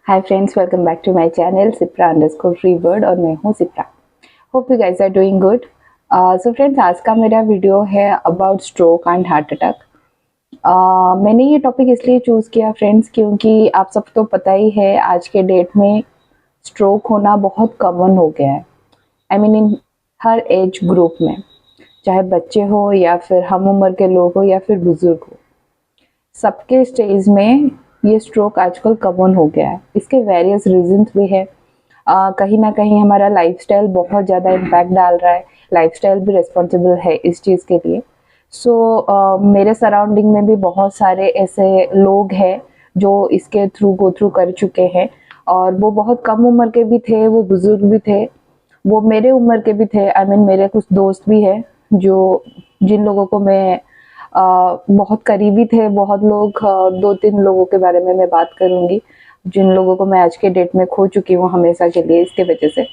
Hi friends, welcome back to my channel सिप्रा_फ्रीवर्ड और मैं हूँ Sipra. Hope you guys are doing good. So friends, आज का मेरा वीडियो है about stroke and heart attack. मैंने ये टॉपिक इसलिए चूज़ किया फ्रेंड्स क्योंकि आप सब तो पता ही है आज के डेट में स्ट्रोक होना बहुत कॉमन हो गया है। I mean in her age group में, चाहे बच्चे हो या फिर हम उम्र के लोग हो या फिर बुजुर्ग हो, सबके स्टेज में ये स्ट्रोक आजकल कॉमन हो गया है। इसके वेरियस रीजंस भी है। कहीं ना कहीं हमारा लाइफस्टाइल बहुत ज़्यादा इम्पैक्ट डाल रहा है। लाइफस्टाइल भी रिस्पॉन्सिबल है इस चीज़ के लिए। मेरे सराउंडिंग में भी बहुत सारे ऐसे लोग हैं जो इसके थ्रू गो थ्रू कर चुके हैं, और वो बहुत कम उम्र के भी थे, वो बुजुर्ग भी थे, वो मेरे उम्र के भी थे। आई मीन मेरे कुछ दोस्त भी हैं जो जिन लोगों को मैं बहुत करीबी थे। बहुत लोग, 2-3 लोगों के बारे में मैं बात करूँगी जिन लोगों को मैं आज के डेट में खो चुकी हूँ हमेशा के लिए इसके वजह से।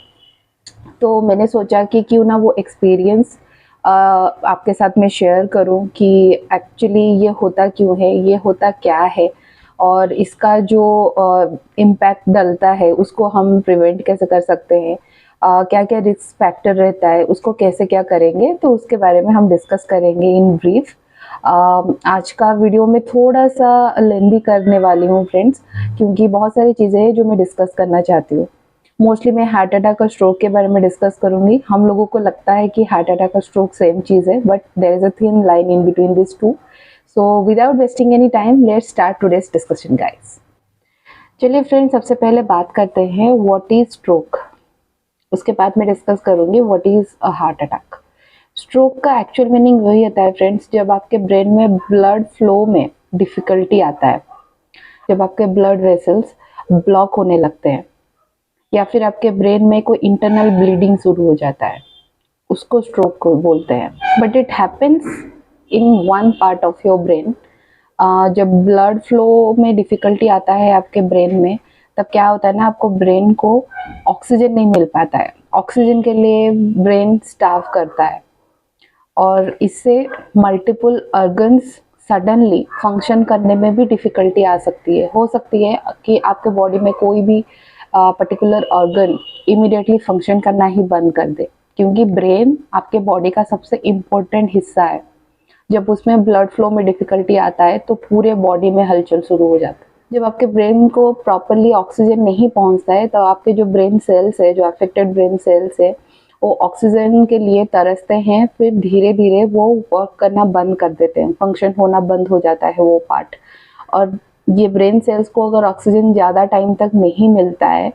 तो मैंने सोचा कि क्यों ना वो एक्सपीरियंस आपके साथ में शेयर करूं कि एक्चुअली ये होता क्यों है, ये होता क्या है, और इसका जो इम्पैक्ट डलता है उसको हम प्रिवेंट कैसे कर सकते हैं, क्या क्या रिस्क फैक्टर रहता है, उसको कैसे क्या करेंगे, तो उसके बारे में हम डिस्कस करेंगे इन ब्रीफ। आज का वीडियो में थोड़ा सा लेंदी करने वाली हूँ फ्रेंड्स, क्योंकि बहुत सारी चीज़ें हैं जो मैं डिस्कस करना चाहती हूँ। मोस्टली मैं हार्ट अटैक और स्ट्रोक के बारे में डिस्कस करूंगी। हम लोगों को लगता है कि हार्ट अटैक और स्ट्रोक सेम चीज़ है, but there is a thin line in between this two. So without wasting any time, let's start today's discussion guys. चलिए फ्रेंड्स, सबसे पहले बात करते हैं व्हाट इज स्ट्रोक। उसके बाद मैं डिस्कस करूंगी what is a heart attack. Stroke का एक्चुअल मीनिंग वही होता है फ्रेंड्स, जब आपके ब्रेन में ब्लड फ्लो में डिफिकल्टी आता है, जब आपके ब्लड वेसल्स ब्लॉक होने लगते हैं, या फिर आपके ब्रेन में कोई इंटरनल ब्लीडिंग शुरू हो जाता है, उसको स्ट्रोक को बोलते हैं। But it happens in one part of your brain. जब ब्लड फ्लो में डिफिकल्टी आता है आपके ब्रेन में, तब क्या होता है ना, आपको ब्रेन को ऑक्सीजन नहीं मिल पाता है। ऑक्सीजन के लिए ब्रेन स्टार्व करता है, और इससे मल्टीपल ऑर्गन्स सडनली फंक्शन करने में भी डिफ़िकल्टी आ सकती है। हो सकती है कि आपके बॉडी में कोई भी पर्टिकुलर ऑर्गन इमीडिएटली फंक्शन करना ही बंद कर दे, क्योंकि ब्रेन आपके बॉडी का सबसे इम्पोर्टेंट हिस्सा है। जब उसमें ब्लड फ्लो में डिफ़िकल्टी आता है तो पूरे बॉडी में हलचल शुरू हो जाता है। जब आपके ब्रेन को प्रॉपरली ऑक्सीजन नहीं पहुंचता है, तो आपके जो ब्रेन सेल्स है, जो अफेक्टेड ब्रेन सेल्स है, वो ऑक्सीजन के लिए तरसते हैं, फिर धीरे धीरे वो वर्क करना बंद कर देते हैं, फंक्शन होना बंद हो जाता है वो पार्ट। और ये ब्रेन सेल्स को अगर ऑक्सीजन ज़्यादा टाइम तक नहीं मिलता है,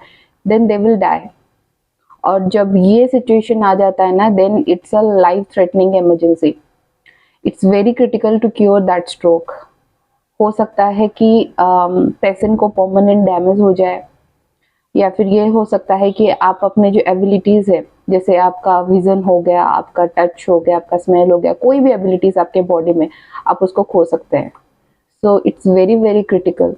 देन दे विल डाई। और जब ये सिचुएशन आ जाता है ना, then it's a life threatening emergency. It's very critical to cure that stroke. हो सकता है कि पेशेंट को परमानेंट डैमेज हो जाए, या फिर ये हो सकता है कि आप अपने जो एबिलिटीज़ है, जैसे आपका विजन हो गया, आपका टच हो गया, आपका स्मेल हो गया, कोई भी एबिलिटीज़ आपके बॉडी में, आप उसको खो सकते हैं। So it's very very critical.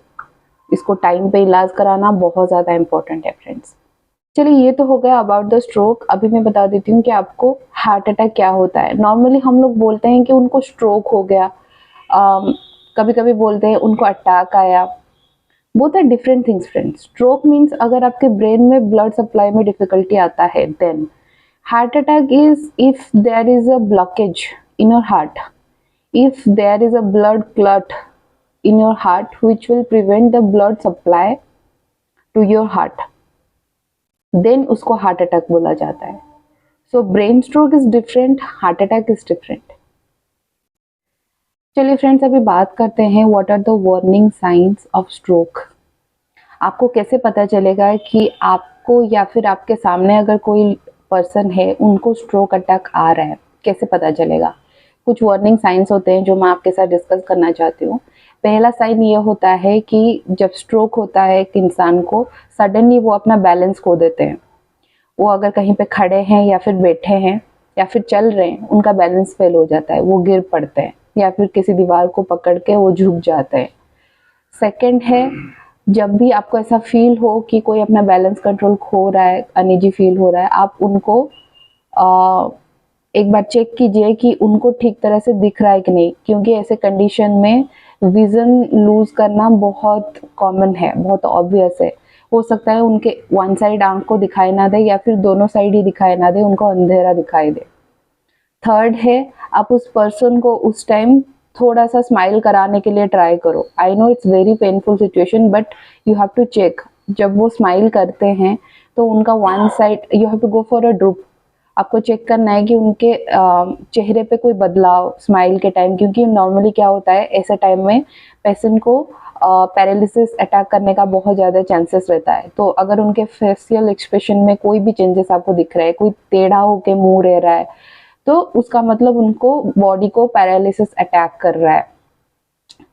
इसको टाइम पे इलाज कराना बहुत ज़्यादा इम्पोर्टेंट है फ्रेंड्स। चलिए, ये तो हो गया अबाउट द स्ट्रोक। अभी मैं बता देती हूँ कि आपको हार्ट अटैक क्या होता है। नॉर्मली हम लोग बोलते हैं कि उनको स्ट्रोक हो गया, कभी कभी बोलते हैं उनको अटैक आया। Both are different things friends. Stroke means अगर आपके ब्रेन में ब्लड सप्लाई में डिफिकल्टी आता है, then heart attack is if there is a blockage in your heart, if there is a blood clot in your heart which will prevent the blood supply to your heart, then उसको heart attack बोला जाता है। So brain stroke is different, heart attack is different. चलिए friends, अभी बात करते हैं what are the warning signs of stroke. आपको कैसे पता चलेगा कि आपको या फिर आपके सामने अगर कोई पर्सन है उनको स्ट्रोक अटैक आ रहा है, कैसे पता चलेगा? कुछ वार्निंग साइंस होते हैं जो मैं आपके साथ डिस्कस करना चाहती हूँ। पहला साइन ये होता है कि जब स्ट्रोक होता है एक इंसान को, सडनली वो अपना बैलेंस खो देते हैं। वो अगर कहीं पे खड़े हैं या फिर बैठे हैं या फिर चल रहे हैं, उनका बैलेंस फेल हो जाता है, वो गिर पड़ते हैं या फिर किसी दीवार को पकड़ के वो झुक जाते हैं। सेकंड है, जब भी आपको ऐसा फील हो कि कोई अपना बैलेंस कंट्रोल खो रहा है, अनईजी फील हो रहा है, आप उनको एक बार चेक कीजिए कि उनको ठीक तरह से दिख रहा है कि नहीं, क्योंकि ऐसे कंडीशन में विजन लूज करना बहुत कॉमन है, बहुत ऑब्वियस है। हो सकता है उनके वन साइड आंख को दिखाई ना दे या फिर दोनों साइड ही दिखाई ना दे, उनको अंधेरा दिखाई दे। थर्ड है, आप उस पर्सन को उस टाइम थोड़ा सा स्माइल कराने के लिए ट्राई करो। I know it's very painful situation, but you have to check. जब वो स्माइल करते हैं तो उनका one side, you have to go for a droop. आपको चेक करना है कि उनके चेहरे पे कोई बदलाव स्माइल के टाइम, क्योंकि नॉर्मली क्या होता है ऐसे टाइम में पेशेंट को पैरालिसिस अटैक करने का बहुत ज़्यादा चांसेस रहता है। तो अगर उनके फेशियल एक्सप्रेशन में कोई भी चेंजेस आपको दिख रहा है, कोई टेढ़ा होके मुंह रह रहा है, तो उसका मतलब उनको बॉडी को पैरालिसिस अटैक कर रहा है।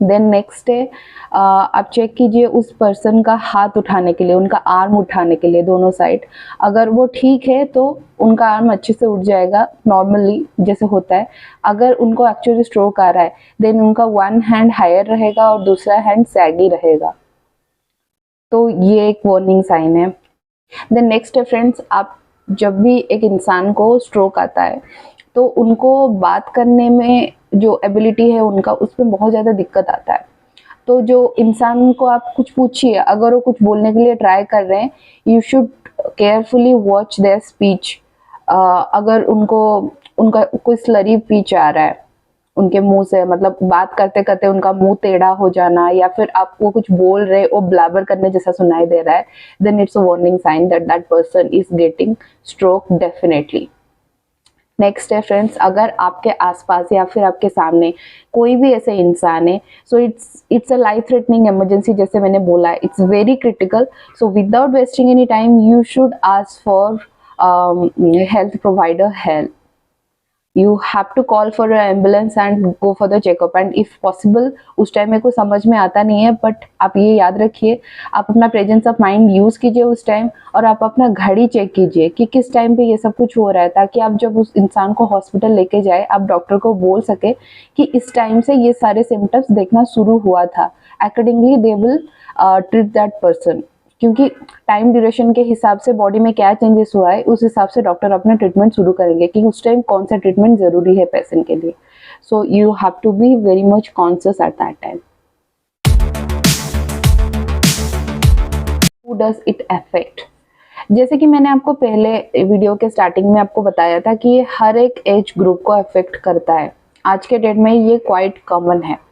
देन नेक्स्ट है, आप चेक कीजिए उस पर्सन का हाथ उठाने के लिए, उनका आर्म उठाने के लिए दोनों साइड। अगर वो ठीक है तो उनका आर्म अच्छे से उठ जाएगा नॉर्मली जैसे होता है। अगर उनको एक्चुअली स्ट्रोक आ रहा है देन उनका वन हैंड हायर रहेगा और दूसरा हैंड सैगी रहेगा, तो ये एक वार्निंग साइन है। देन नेक्स्ट है फ्रेंड्स, आप जब भी एक इंसान को स्ट्रोक आता है तो उनको बात करने में जो एबिलिटी है उनका, उसमें बहुत ज़्यादा दिक्कत आता है। तो जो इंसान को आप कुछ पूछिए, अगर वो कुछ बोलने के लिए ट्राई कर रहे हैं, you should carefully watch there speech. अगर उनको उनका कोई स्लरी स्पीच आ रहा है उनके मुंह से, मतलब बात करते करते उनका मुंह टेढ़ा हो जाना, या फिर आप वो कुछ बोल रहे वो ब्लैबर करने जैसा सुनाई दे रहा है, then it's a warning sign that that person is getting stroke definitely. Next है फ्रेंड्स, अगर आपके आसपास या फिर आपके सामने कोई भी ऐसे इंसान है, so it's a life threatening emergency, जैसे मैंने बोला है, it's very critical. So without wasting any time you should ask for health provider help. You have to call for an ambulance and go for the checkup, and if possible उस time में कुछ समझ में आता नहीं है, but आप ये याद रखिए, आप अपना प्रेजेंस ऑफ माइंड यूज़ कीजिए उस टाइम, और आप अपना घड़ी चेक कीजिए कि किस टाइम पे ये सब कुछ हो रहा है, ताकि आप जब उस इंसान को हॉस्पिटल लेके जाए आप डॉक्टर को बोल सके कि इस टाइम से ये सारे सिम्टम्स देखना शुरू हुआ था। Accordingly they will treat that person, क्योंकि टाइम ड्यूरेशन के हिसाब से बॉडी में क्या चेंजेस हुआ है उस हिसाब से डॉक्टर अपना ट्रीटमेंट शुरू करेंगे कि उस टाइम कौन सा ट्रीटमेंट जरूरी है पेशेंट के लिए। So you have to be very much conscious at that time. Who does it affect? जैसे कि मैंने आपको पहले वीडियो के स्टार्टिंग में आपको बताया था कि ये हर एक एज ग्रुप को अफेक्ट करता है। आज के डेट में ये क्वाइट कॉमन है।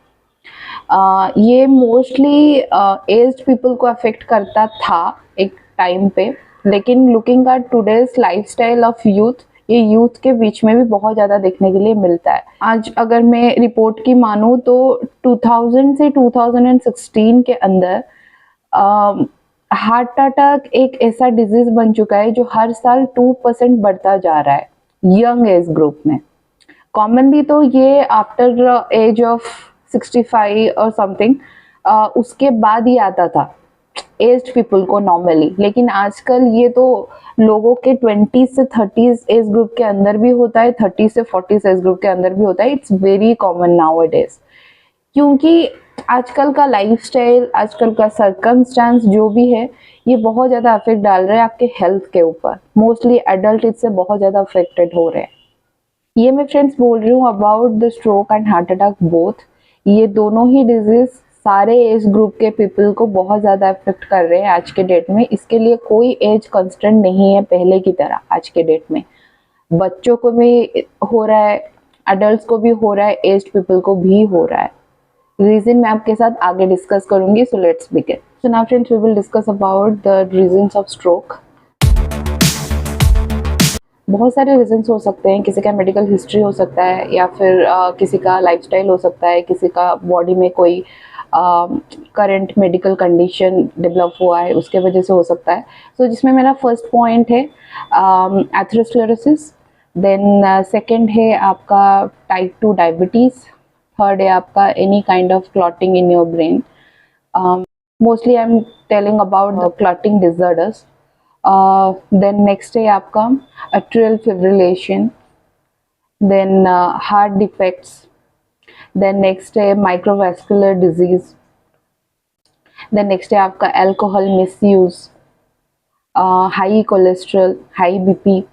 ये मोस्टली एज्ड पीपल को अफेक्ट करता था एक टाइम पे, लेकिन looking at today's lifestyle of youth, ये यूथ के बीच में भी बहुत ज़्यादा देखने के लिए मिलता है। आज अगर मैं रिपोर्ट की मानूँ तो 2000 से 2016 के अंदर हार्ट अटैक एक ऐसा डिजीज बन चुका है जो हर साल 2% बढ़ता जा रहा है यंग एज ग्रुप में। कॉमनली तो ये आफ्टर एज ऑफ 65 और समथिंग उसके बाद ही आता था एज्ड पीपल को नॉर्मली, लेकिन आजकल ये तो लोगों के 20 से 30 एज ग्रुप के अंदर भी होता है, 30 से 40 एज ग्रुप के अंदर भी होता है। इट्स वेरी कॉमन नाउअडेज, क्योंकि आजकल का लाइफस्टाइल, आजकल का सर्कमस्टांस जो भी है, ये बहुत ज़्यादा अफेक्ट डाल रहा है आपके हेल्थ के ऊपर। मोस्टली एडल्ट इससे बहुत ज़्यादा अफेक्टेड हो रहे हैं। ये मैं फ्रेंड्स बोल रही हूँ about the stroke and heart attack both. ये दोनों ही डिजीज सारे एज ग्रुप के पीपल को बहुत ज़्यादा अफेक्ट कर रहे हैं आज के डेट में। इसके लिए कोई एज कंस्टेंट नहीं है पहले की तरह। आज के डेट में बच्चों को भी हो रहा है, अडल्ट को भी हो रहा है, एज्ड पीपल को भी हो रहा है। रीजन मैं आपके साथ आगे डिस्कस करूंगी। So let's begin. So now friends we will discuss about the reasons of stroke. बहुत सारे रीजंस हो सकते हैं। किसी का मेडिकल हिस्ट्री हो सकता है, या फिर किसी का लाइफस्टाइल हो सकता है, किसी का बॉडी में कोई करंट मेडिकल कंडीशन डेवलप हुआ है उसके वजह से हो सकता है। सो जिसमें मेरा फर्स्ट पॉइंट है एथेरोस्क्लेरोसिस, देन सेकंड है आपका टाइप 2 डायबिटीज़, थर्ड है आपका any kind of clotting in your brain. Mostly I am telling about the clotting disorders. Then next है आपका atrial fibrillation, then heart defects, then next है microvascular disease, then next है आपका alcohol misuse, high cholesterol, high BP,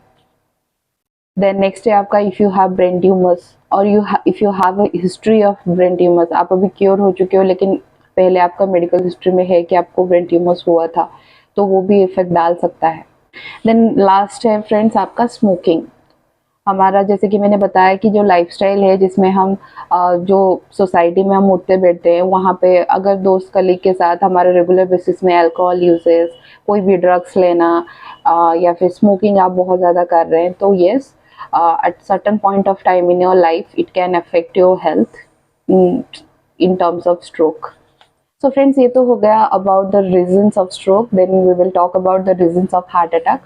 then next है आपका if you have brain tumors or if you have a history of brain tumors, आप अभी cure हो चुके हो लेकिन पहले आपका मेडिकल हिस्ट्री में है कि आपको ब्रेन ट्यूमर्स हुआ था, तो वो भी इफेक्ट डाल सकता है। देन लास्ट है फ्रेंड्स आपका स्मोकिंग। हमारा जैसे कि मैंने बताया कि जो लाइफस्टाइल है जिसमें हम जो सोसाइटी में हम उठते बैठते हैं वहाँ पे अगर दोस्त कलीग के साथ हमारे रेगुलर बेसिस में अल्कोहल यूजेस, कोई भी ड्रग्स लेना या फिर स्मोकिंग आप बहुत ज़्यादा कर रहे हैं तो yes at certain point of time in your life it can affect your health in terms of stroke. So friends ये तो हो गया about the reasons of stroke. Then we will talk about the reasons of heart attack.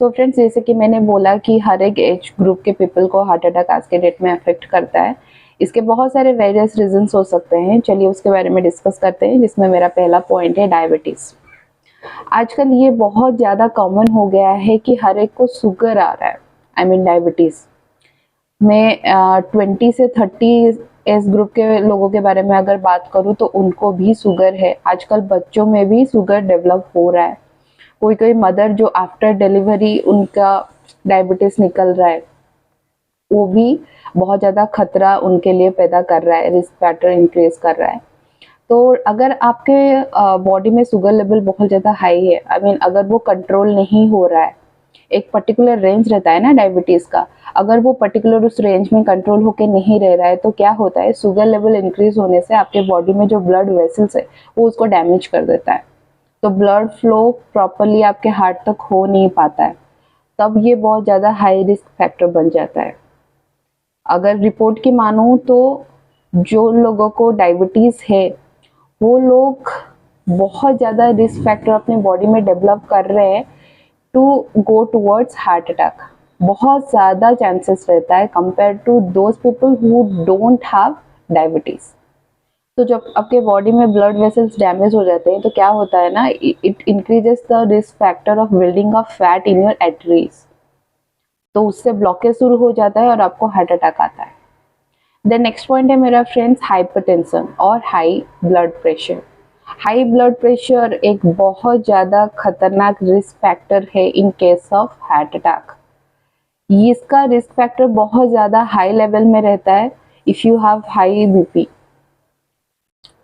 So friends जैसे कि मैंने बोला कि हर एक एज ग्रुप के पीपल को हार्ट अटैक आज के डेट में अफेक्ट करता है। इसके बहुत सारे वेरियस रीजंस हो सकते हैं, चलिए उसके बारे में डिस्कस करते हैं, जिसमें मेरा पहला पॉइंट है डायबिटीज़। आजकल ये बहुत ज़्यादा कॉमन हो गया है कि हर एक को शुगर आ रहा है, आई मीन डायबिटीज़। मैं 20 से 30 एज ग्रुप के लोगों के बारे में अगर बात करूँ तो उनको भी शुगर है। आजकल बच्चों में भी शुगर डेवलप हो रहा है। कोई कोई मदर जो आफ्टर डिलीवरी उनका डायबिटीज निकल रहा है वो भी बहुत ज़्यादा खतरा उनके लिए पैदा कर रहा है, रिस्क फैक्टर इंक्रीज कर रहा है। तो अगर आपके बॉडी में शुगर लेवल बहुत ज़्यादा हाई है, आई मीन अगर वो कंट्रोल नहीं हो रहा है, एक पर्टिकुलर रेंज रहता है ना डायबिटीज़ का, अगर वो पर्टिकुलर उस रेंज में कंट्रोल होके नहीं रह रहा है तो क्या होता है, शुगर लेवल इंक्रीज होने से आपके बॉडी में जो ब्लड वेसल्स है वो उसको डैमेज कर देता है। तो ब्लड फ्लो प्रॉपरली आपके हार्ट तक हो नहीं पाता है, तब ये बहुत ज़्यादा हाई रिस्क फैक्टर बन जाता है। अगर रिपोर्ट की मानूं तो जो लोगों को डायबिटीज़ है वो लोग बहुत ज़्यादा रिस्क फैक्टर अपने बॉडी में डेवलप कर रहे हैं to go towards heart attack. बहुत ज़्यादा चांसेस रहता है compare to those people who don't have diabetes. तो जब आपके बॉडी में ब्लड वेसल्स डैमेज हो जाते हैं तो क्या होता है ना, it increases the risk factor of building of fat in your arteries. तो उससे ब्लॉकेज शुरू हो जाता है और आपको हार्ट अटैक आता है। देन नेक्स्ट पॉइंट है मेरा फ्रेंड्स हाइपरटेंशन और high blood pressure. High blood pressure एक बहुत ज़्यादा खतरनाक रिस्क फैक्टर है in case of heart attack. इसका रिस्क फैक्टर बहुत ज़्यादा हाई लेवल में रहता है if you have high BP.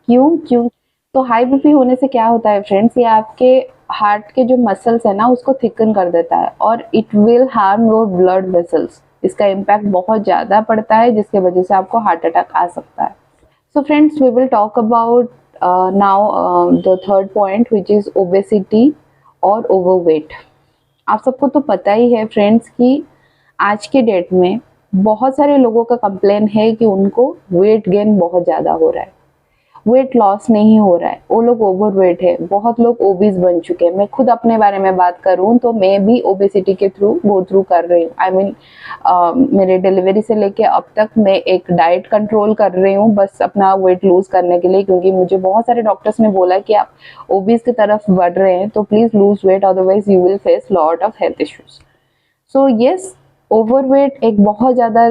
क्यों? तो हाई बीपी होने से क्या होता है फ्रेंड्स, ये आपके हार्ट के जो मसल्स है ना उसको थिकन कर देता है और it will harm your blood vessels. इसका इम्पैक्ट बहुत ज़्यादा पड़ता है जिसके वजह से आपको हार्ट अटैक आ सकता है। So friends we will talk about now the third point which is obesity और ओवरवेट। आप सबको तो पता ही है फ्रेंड्स कि आज के डेट में बहुत सारे लोगों का कंप्लेन है कि उनको वेट गेन बहुत ज़्यादा हो रहा है, वेट लॉस नहीं हो रहा है, वो लोग ओवरवेट है, बहुत लोग ओबीज बन चुके हैं। मैं खुद अपने बारे में बात करूं तो मैं भी ओबेसिटी के थ्रू गो थ्रू कर रही हूँ। आई मीन मेरे डिलीवरी से लेके अब तक मैं एक डाइट कंट्रोल कर रही हूँ बस अपना वेट लूज करने के लिए, क्योंकि मुझे बहुत सारे डॉक्टर्स ने बोला कि आप ओबीज की तरफ बढ़ रहे हैं तो please lose weight, otherwise you will face lot of health issues. So yes, overweight एक बहुत ज़्यादा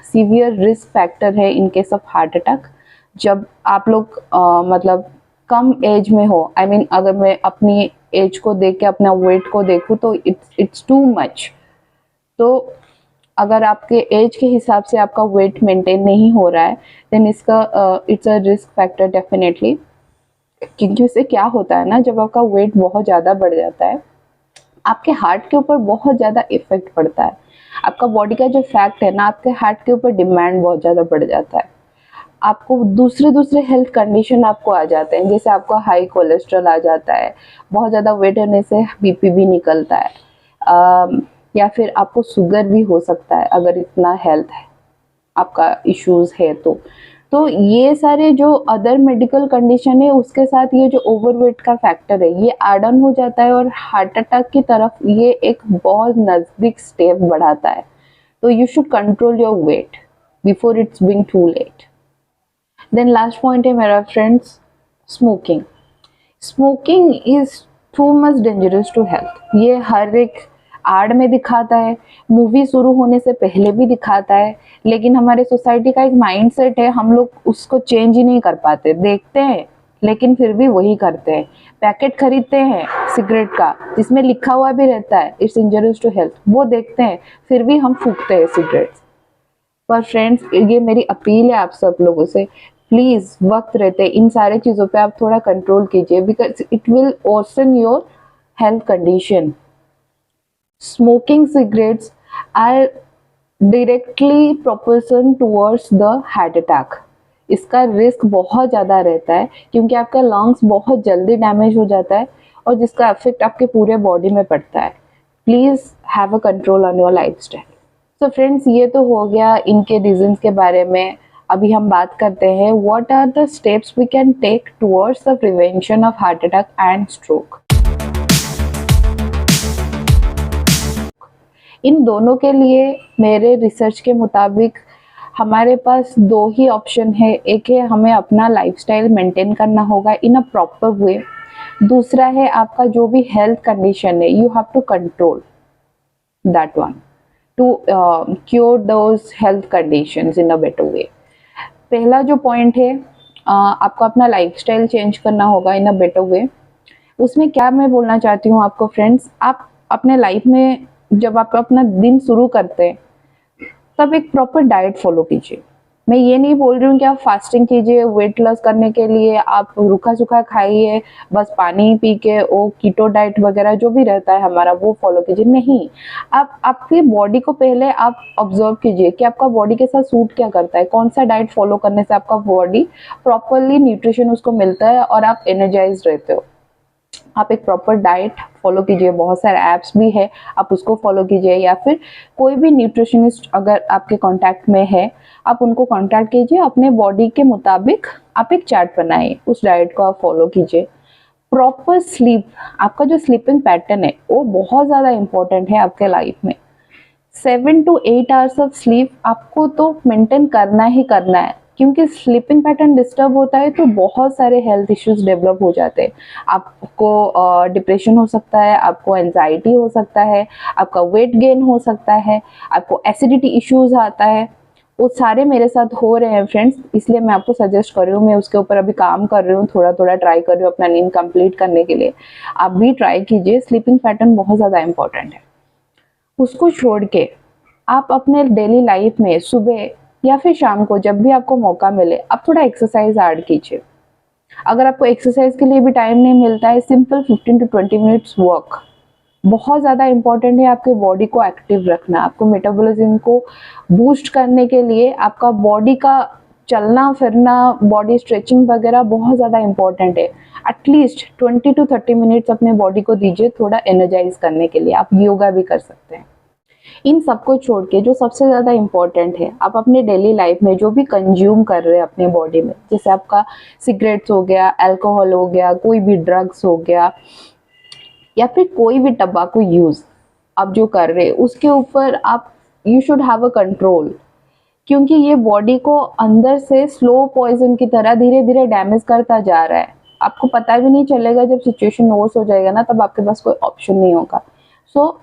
सीवियर रिस्क फैक्टर है in case of heart attack. जब आप लोग मतलब कम एज में हो, आई मीन अगर मैं अपनी एज को देख के अपना वेट को देखूँ तो इट्स टू मच। तो अगर आपके एज के हिसाब से आपका वेट मेंटेन नहीं हो रहा है देन इसका it's a risk factor definitely. क्योंकि इससे क्या होता है ना, जब आपका वेट बहुत ज़्यादा बढ़ जाता है आपके हार्ट के ऊपर बहुत ज़्यादा इफेक्ट पड़ता है। आपका बॉडी का जो फैक्ट है ना, आपके हार्ट के ऊपर डिमांड बहुत ज़्यादा बढ़ जाता है। आपको दूसरे हेल्थ कंडीशन आपको आ जाते हैं, जैसे आपको हाई कोलेस्ट्रॉल आ जाता है, बहुत ज़्यादा वेट होने से बीपी भी निकलता है, या फिर आपको शुगर भी हो सकता है अगर इतना हेल्थ है आपका इश्यूज है तो ये सारे जो अदर मेडिकल कंडीशन है उसके साथ ये जो ओवरवेट का फैक्टर है ये एड ऑन हो जाता है और हार्ट अटैक की तरफ ये एक बहुत नज़दीक स्टेप बढ़ाता है। तो you should control your weight before it's being too late. Then last point है मेरा friends smoking. Smoking is too much dangerous to health. ये हर एक आड़ में दिखाता है, मूवी शुरू होने से पहले भी दिखाता है, लेकिन हमारे सोसाइटी का एक माइंडसेट है, हम लोग उसको चेंज ही नहीं कर पाते। देखते हैं लेकिन फिर भी वही करते हैं। पैकेट खरीदते हैं सिगरेट का जिसमें लिखा हुआ भी रहता है इट्स इंजरियस टू हेल्थ, वो देखते हैं फिर भी हम फूकते हैं सिगरेट। पर फ्रेंड्स ये मेरी अपील है आप सब लोगों से, प्लीज वक्त रहते इन सारे चीजों पे आप थोड़ा कंट्रोल कीजिए, because it will worsen your health condition. Smoking cigarettes are directly proportion towards the heart attack. इसका रिस्क बहुत ज़्यादा रहता है क्योंकि आपका लंग्स बहुत जल्दी डैमेज हो जाता है और जिसका इफेक्ट आपके पूरे बॉडी में पड़ता है। Please have a control on your lifestyle. So friends, ये तो हो गया इनके रीजंस के बारे में। अभी हम बात करते हैं what are the steps we can take towards the prevention of heart attack and stroke. इन दोनों के लिए मेरे रिसर्च के मुताबिक हमारे पास दो ही ऑप्शन है। एक है हमें अपना लाइफस्टाइल मेंटेन करना होगा इन अ प्रॉपर वे। दूसरा है आपका जो भी हेल्थ कंडीशन है, you have to control that one to cure those health conditions in a better way. पहला जो पॉइंट है, आपको अपना लाइफस्टाइल चेंज करना होगा इन अ बेटर वे। उसमें क्या मैं बोलना चाहती हूँ आपको फ्रेंड्स, आप अपने लाइफ में जब आप अपना दिन शुरू करते हैं तब एक प्रॉपर डाइट फॉलो कीजिए। मैं ये नहीं बोल रही हूँ कि आप फास्टिंग कीजिए, वेट लॉस करने के लिए आप रूखा सूखा खाइए, बस पानी पी के वो कीटो डाइट वगैरह जो भी रहता है हमारा वो फॉलो कीजिए। नहीं, आप आपकी बॉडी को पहले आप ऑब्जर्व कीजिए कि आपका बॉडी के साथ सूट क्या करता है, कौन सा डाइट फॉलो करने से आपका बॉडी प्रॉपरली न्यूट्रिशन उसको मिलता है और आप एनर्जाइज रहते हो। आप एक प्रॉपर डाइट फॉलो कीजिए, बहुत सारे ऐप्स भी है, आप उसको फॉलो कीजिए, या फिर कोई भी न्यूट्रिशनिस्ट अगर आपके कांटेक्ट में है आप उनको कांटेक्ट कीजिए। अपने बॉडी के मुताबिक आप एक चार्ट बनाइए, उस डाइट को आप फॉलो कीजिए। प्रॉपर स्लीप, आपका जो स्लीपिंग पैटर्न है वो बहुत ज़्यादा इंपॉर्टेंट है आपके लाइफ में। 7 to 8 आवर्स ऑफ स्लीप आपको तो मेंटेन करना ही करना है, क्योंकि स्लीपिंग पैटर्न डिस्टर्ब होता है तो बहुत सारे हेल्थ इश्यूज डेवलप हो जाते हैं। आपको डिप्रेशन हो सकता है, आपको एंजाइटी हो सकता है, आपका वेट गेन हो सकता है, आपको एसिडिटी इश्यूज आता है। वो सारे मेरे साथ हो रहे हैं फ्रेंड्स, इसलिए मैं आपको सजेस्ट कर रही हूँ। मैं उसके ऊपर अभी काम कर रही हूँ, थोड़ा थोड़ा ट्राई कर रही हूँ अपना नींद कंप्लीट करने के लिए। आप भी ट्राई कीजिए, स्लीपिंग पैटर्न बहुत ज़्यादा इंपॉर्टेंट है। उसको छोड़ के आप अपने डेली लाइफ में सुबह या फिर शाम को जब भी आपको मौका मिले आप थोड़ा एक्सरसाइज ऐड कीजिए। अगर आपको एक्सरसाइज के लिए भी टाइम नहीं मिलता है, सिंपल 15 to 20 मिनट्स वॉक बहुत ज़्यादा इंपॉर्टेंट है। आपके बॉडी को एक्टिव रखना, आपको मेटाबॉलिज्म को बूस्ट करने के लिए आपका बॉडी का चलना फिरना, बॉडी स्ट्रेचिंग वगैरह बहुत ज़्यादा इंपॉर्टेंट है। एटलीस्ट 20 to 30 मिनट्स अपने बॉडी को दीजिए थोड़ा एनर्जाइज करने के लिए। आप योगा भी कर सकते हैं। इन सबको छोड़ के जो सबसे ज़्यादा इम्पोर्टेंट है, आप अपने डेली लाइफ में जो भी कंज्यूम कर रहे हैं अपने बॉडी में, जैसे आपका सिगरेट्स हो गया, अल्कोहल हो गया, कोई भी ड्रग्स हो गया, या फिर कोई भी टबाको यूज़ आप जो कर रहे हैं उसके ऊपर आप you should have a control, क्योंकि ये बॉडी को अंदर से स्लो पॉइजन की तरह धीरे धीरे डैमेज करता जा रहा है। आपको पता भी नहीं चलेगा, जब सिचुएशन वर्स हो जाएगा ना तब आपके पास कोई ऑप्शन नहीं होगा। सो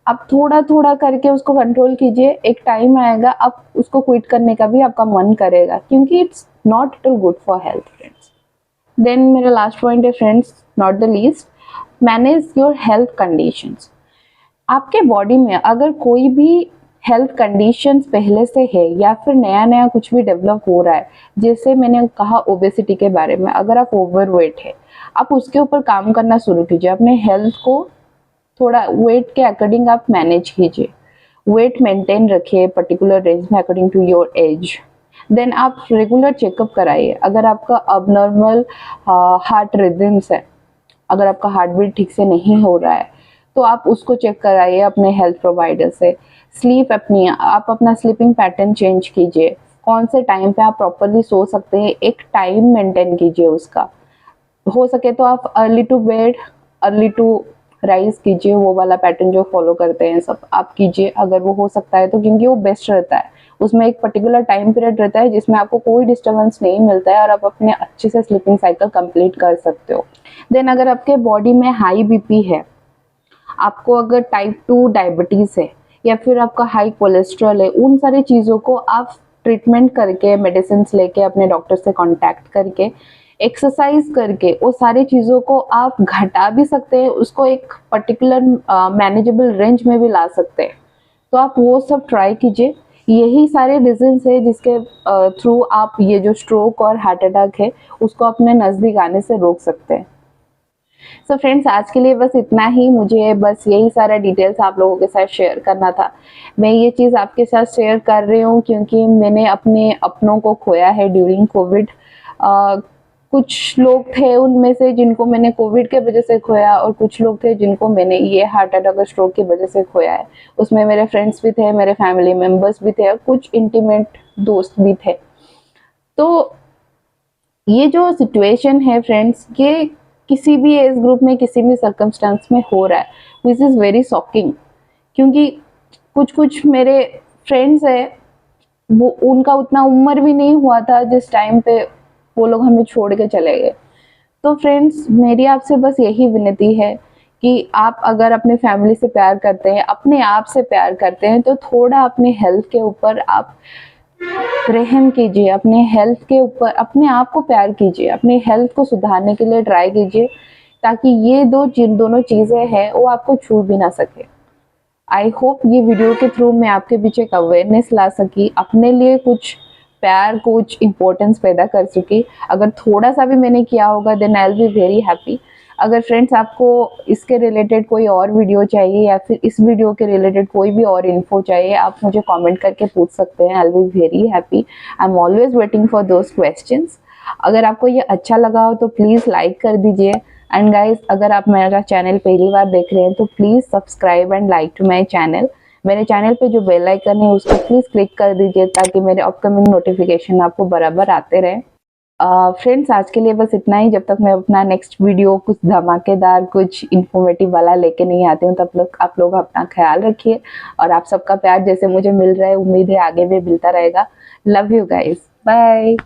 आप थोड़ा थोड़ा करके उसको कंट्रोल कीजिए। एक टाइम आएगा आप उसको क्विट करने का भी आपका मन करेगा, क्योंकि it's not at all good for health friends. Then मेरा लास्ट पॉइंट है friends, not the least, manage your health conditions. आपके बॉडी में अगर कोई भी हेल्थ कंडीशंस पहले से है या फिर नया नया कुछ भी डेवलप हो रहा है, जैसे मैंने कहा ओबेसिटी के बारे में, अगर आप ओवरवेट है आप उसके ऊपर काम करना शुरू कीजिए। अपने हेल्थ को थोड़ा वेट के अकॉर्डिंग आप मैनेज कीजिए, वेट मेंटेन रखिए पर्टिकुलर रेंज में according to your age. Then आप रेगुलर चेकअप कराइए। अगर आपका अबनॉर्मल हार्ट रिदम्स है, अगर आपका हार्ट बीट ठीक से नहीं हो रहा है तो आप उसको चेक कराइए अपने हेल्थ प्रोवाइडर से। स्लीप अपनी, आप अपना स्लीपिंग पैटर्न चेंज कीजिए। कौन से टाइम पे आप प्रॉपरली सो सकते हैं, एक टाइम मेंटेन कीजिए उसका। हो सके तो आप early to bed early to rise कीजिए, वो वाला पैटर्न जो फॉलो करते हैं सब आप कीजिए अगर वो हो सकता है तो, क्योंकि वो बेस्ट रहता है। उसमें एक पर्टिकुलर टाइम पीरियड रहता है जिसमें आपको कोई डिस्टर्बेंस नहीं मिलता है और आप अपने अच्छे से स्लीपिंग साइकिल कंप्लीट कर सकते हो। देन अगर आपके बॉडी में हाई बीपी है, आपको अगर टाइप 2 डायबिटीज़ है, या फिर आपका हाई कोलेस्ट्रॉल है, उन सारी चीज़ों को आप ट्रीटमेंट करके, मेडिसिन लेके, अपने डॉक्टर से कांटेक्ट करके, एक्सरसाइज करके वो सारी चीज़ों को आप घटा भी सकते हैं, उसको एक पर्टिकुलर मैनेजेबल रेंज में भी ला सकते हैं। तो आप वो सब ट्राई कीजिए। यही सारे रीजंस है जिसके थ्रू आप ये जो स्ट्रोक और हार्ट अटैक है उसको अपने नज़दीक आने से रोक सकते हैं। सो फ्रेंड्स, आज के लिए बस इतना ही। मुझे बस यही सारा डिटेल्स आप लोगों के साथ शेयर करना था। मैं ये चीज़ आपके साथ शेयर कर रही हूँ क्योंकि मैंने अपने अपनों को खोया है ड्यूरिंग कोविड। कुछ लोग थे उनमें से जिनको मैंने कोविड के वजह से खोया, और कुछ लोग थे जिनको मैंने ये हार्ट अटैक और स्ट्रोक की वजह से खोया है। उसमें मेरे फ्रेंड्स भी थे, मेरे फैमिली मेम्बर्स भी थे और कुछ इंटीमेट दोस्त भी थे। तो ये जो सिचुएशन है फ्रेंड्स, ये किसी भी एज ग्रुप में किसी भी सर्कमस्टांस में हो रहा है, विच इज़ वेरी शॉकिंग। क्योंकि कुछ कुछ मेरे फ्रेंड्स है, वो उनका उतना उम्र भी नहीं हुआ था जिस टाइम पे वो लोग हमें छोड़ के चले गए। तो फ्रेंड्स, मेरी आपसे बस यही विनती है कि आप अगर अपने फैमिली से प्यार करते हैं, अपने आप से प्यार करते हैं, तो थोड़ा अपने हेल्थ के ऊपर आप रहम कीजिए। अपने हेल्थ के ऊपर अपने आप को प्यार कीजिए, अपने हेल्थ को सुधारने के लिए ट्राई कीजिए, ताकि ये जिन दोनों चीज़ें हैं वो आपको छू भी ना सके। आई होप ये वीडियो के थ्रू मैं आपके बीच एक अवेयरनेस ला सकी, अपने लिए कुछ प्यार, कुछ इम्पोर्टेंस पैदा कर सकी। अगर थोड़ा सा भी मैंने किया होगा then I will be very happy. अगर फ्रेंड्स आपको इसके रिलेटेड कोई और वीडियो चाहिए या फिर इस वीडियो के रिलेटेड कोई भी और इन्फो चाहिए, आप मुझे कमेंट करके पूछ सकते हैं। आई will be very happy. I am always waiting for those questions. अगर आपको ये अच्छा लगा हो तो प्लीज़ लाइक कर दीजिए। एंड गाइज, अगर आप मेरा चैनल पहली बार देख रहे हैं तो please subscribe and like to my channel. मेरे चैनल पे जो बेल आइकन है उसको प्लीज़ क्लिक कर दीजिए ताकि मेरे अपकमिंग नोटिफिकेशन आपको बराबर आते रहे। फ्रेंड्स, आज के लिए बस इतना ही। जब तक मैं अपना नेक्स्ट वीडियो कुछ धमाकेदार, कुछ इन्फॉर्मेटिव वाला लेके नहीं आती हूँ, तब तक आप लोग अपना ख्याल रखिए। और आप सबका प्यार जैसे मुझे मिल रहा है, उम्मीद है आगे भी मिलता रहेगा। Love you guys, bye.